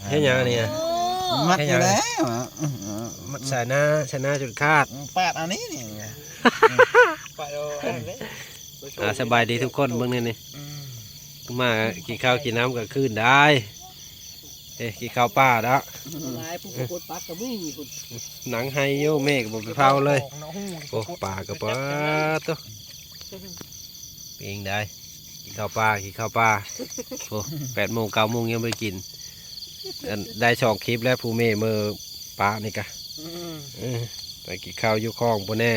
เฮ็ดหยังอันนี้มัดอยู่แล้วมัดใส่หน้าจุดคาดปาดอันนี้นี่ปาดเอาสบายดีทุกคนเบิ่งนี่มากินข้าวกินน้ำก็คืนได้กินข้าวป้าเด้อหนังไฮโยเมฆบ่ไปเผาเลยโอ้ปลาก็ปลาตัวเองได้กินข้าวปลาโอ้8 โมง 9 โมงยังไม่กินได้2 คลิปแล้วผู้เมย์มือปลานี่กะไปกินข้าวอยู่คลองปุ่นแน่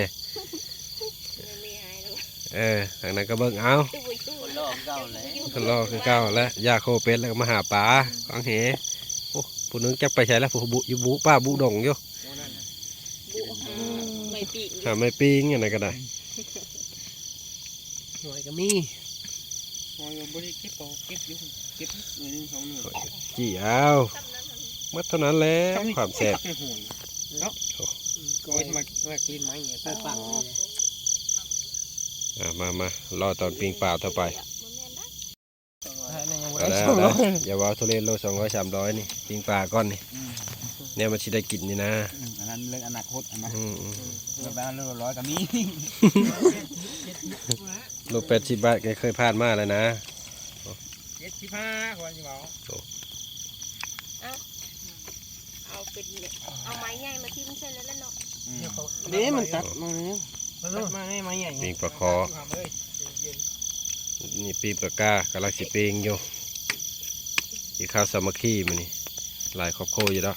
ทางนั้นก็เบิ่งเอาคนรอคือเก่าแล้วยาโคเป็ดแล้วก็มาหาปลาฟังเหโอ้ผู้นึงจักไปใช้แล้วผู้บุอยู่บุป้าบุดงอยู่ไม่ปีงอย่างไรก็ได้หน่อยก็มีหน่อยก็บริเก็บเอาเก็บอยู่เก็บหน่อยนึง2 หน่วยกี่เอามัดเท่านั้นแล้วความแซ่บก็มากินไม้เนี่ยปากมารอตอนปิ้งปลาต่อไปอย่าว่าทุเรียนโล200 300นี่ปิ้งปลาก้อนนี่เนี่ยมันสิได้กินนี่นะอันนั้นเรื่องอนาคตนะเรื่องบ้านเรื่อง100ก็มีโล80 บาทแกเคยพลาดมาแล้วนะ75คนจะบอกเอาเป็นเอาไม้ใหญ่มาทิ่มเส้นแล้วเนาะนี่มันตัดมาเนี่ยมาให้ไม้ใหญ่ปิ้งปลาคอนี่ปิ้งปลากากำลังสิปิ้งอยู่กินข้าวสามัคคีมันนี่หลายครอบครัวอยู่แล้ว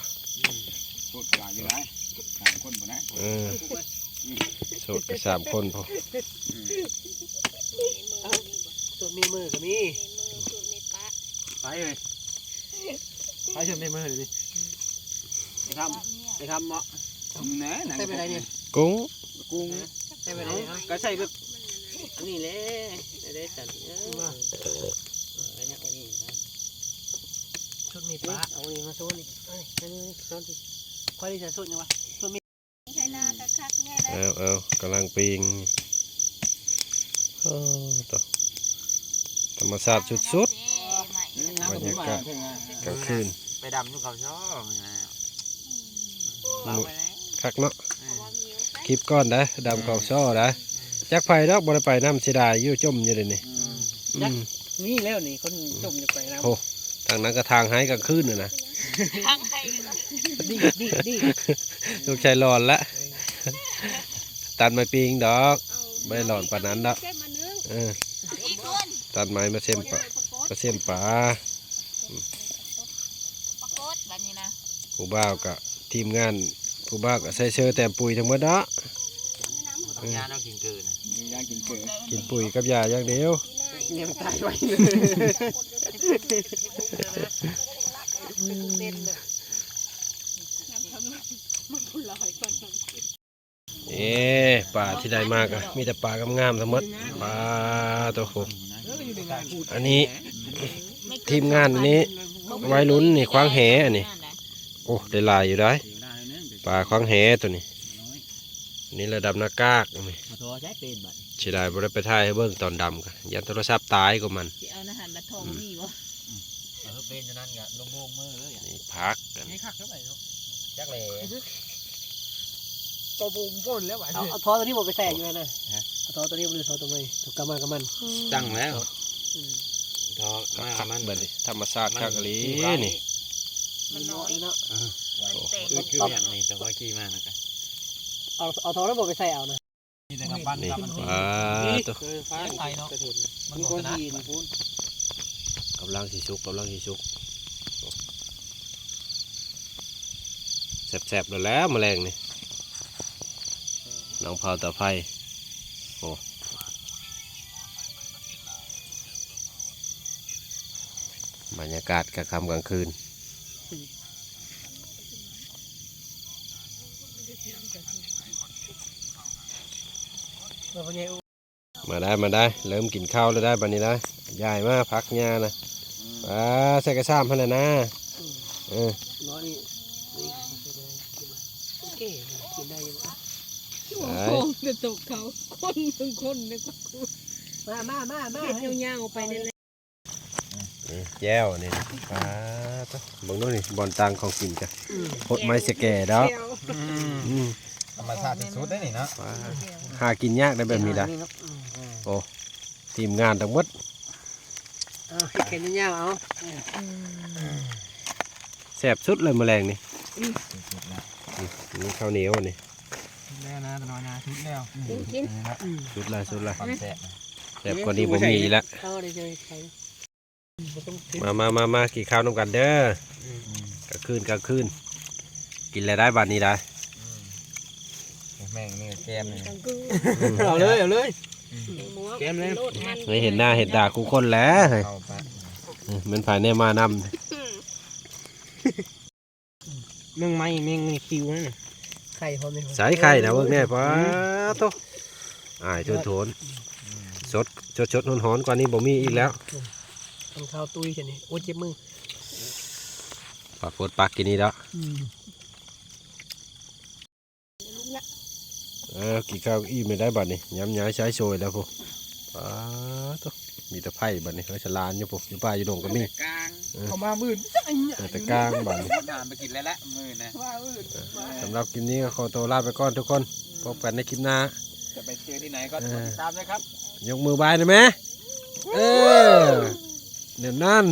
สูตรหลายอยู่ไหน3 คนบ่นะสูตร3 คนพอสูตรมีมือก็มีไปเลยไปชมในมือเลยดิไปทำเหมาะแหน่ใส่ไปไหนเนี่ยกุ้งใส่ไปไหนก็ใส่แบบนี่แหละได้จัดชุดมีปลาเอานี่มาโซนอีกนี่โซนดิค่อยจะโซนยังวะโซนมีใช่นาคักๆง่ายเลยเอากำลังปิ้งต่อธรรมชาติสุดๆบรรยากาศกลางคืนไปดำทุกเขาชอบคักเนาะคลิปก้อนได้ดำเขาซ้อได้จักไผ่ดอกบริไปน้ำเสียดายยู่จมอยู่เลยนี่นี่แล้วนี่คนจมอยู่ไปแล้วโอ้ทางนั้นก็ทางให้กลางคืนเลยนะดีลูกชายหลอนละตัดไม้ปิงดอกไม่หลอนปานนั้นดอกตัดไม้มาเสียมปลาผู้บ่าวกับทีมงานผู้บ่าวกับใส่เสื้อแต่ปุ๋ยทั้งหมดเนาะยาเรากินเกินยากินเกินกินปุ๋ยกับยาอย่างเดียวยังตายไว้ป่าที่ได้มากอะมีแต่ป่างามๆทั้งหมดป่าตัวผมอันนี้ทีมงานนี้ไว้ลุ้นนี่คว้างแหอันนี้โอ้ได้ลายอยู่ได้ป่าคว้างแหตัวนี้นี่ระดับหน้ากากนี่เสียดายบ่ได้ไปถ่ายให้เบิ่งตอนดำกันยันโทรศัพท์ตายกับมันเป็นนั่นไงลงมือเลยนี่พักนี่คักเท่าไหร่เนาะจักเลยตัวบุ้มพ่นแล้วเอาทอตัวนี้หมดไปแสงอยู่นะเอาทอตัวนี้มันทอตัวไม่ถูกกำมันจังแล้วทอมันเบิดธรรมชาติคักลีนี่มันน้อยเนาะคืออย่างนี้แต่ว่าขี้มากนะครับเอาทอแล้วหมดไปใส่เอานะนี่แต่กับบ้านนี่ตัวฟ้าไทยเนาะมันคนดีนี่พูดกำลังสีชุกแสบๆแล้วแมลงนี่น้องเผาตะไคร้โอ้บรรยากาศกลางค่ำกลางคืนมาได้เริ่มกินข้าวแล้วได้บัดนี้ได้ใหญ่มากพักหญ้านะใส่กระชามให้เลยนะน้อยนี่โอเคกินได้ยังโค้งจะตกเขาคนเนี่ยก็มาเห็ดยาวๆไปนี่เลย แย้วนี่ปลาตัวเบิ่งดูนี่บอลตังของกินจ้ะโคตรไม้เสแก่ดอกอืม ธรรมชาติที่สุดได้นี่เนาะ ปลาหากินยากได้แบบนี้ล่ะโอ้ทีมงานทั้งหมด เอาแขนยาวๆเอา แซ่บสุดเลยแมลงนี่ สุดแล้ว นี่ข้าวเหนียวนี่ แล้วนะตอนนาทุกแล้ว กิน สุดละสุดละ ความแซ่บ แซ่บกว่านี้บ่มีอีกแล้ว เข้าได้เลยใครบ่ต้องติด มากินข้าวน้ำกันเด้อกลางคืนกินอะไรได้บัดนี้ได้ แม่งนี่แกมนี่ เอาเลย แกมเลย ไม่เห็นหน้าเห็นตากูคนแล้วเฮ้ย เอาไป มันภายในมาน เมืองไม้เมืองคิวนั่นน่ะไข่พอไหม ำสายไข่นะเบิ่งแน่ป้าโตอ้ายโถนสดหอนๆกว่านี้บ่มีอีกแล้ว ทำข้าวตุ้ยกันนี่โอ้เจ็บมือ ปากปดปากกินนี่แล้วกินข้าวอิ่มไม่ได้บัดนี้ย้ำย้ายใช้โชยแล้วพวกป้าโตมีแต่ไผ่บัดนี้เขาฉลานอยู่พวกอยู่ป่าอยู่ดงก็มี กลาง เขามามื่น แต่กลางบัดนี้ นานไปกินแล้วละมือนะ สำหรับคลิปนี้ก็ขอตัวลาไปก่อนทุกคนพบกันในคลิปหน้า จะไปเจอที่ไหนก็ติดตามนะครับ ยกมือบายได้ไหมเออเดี๋ยวนั่น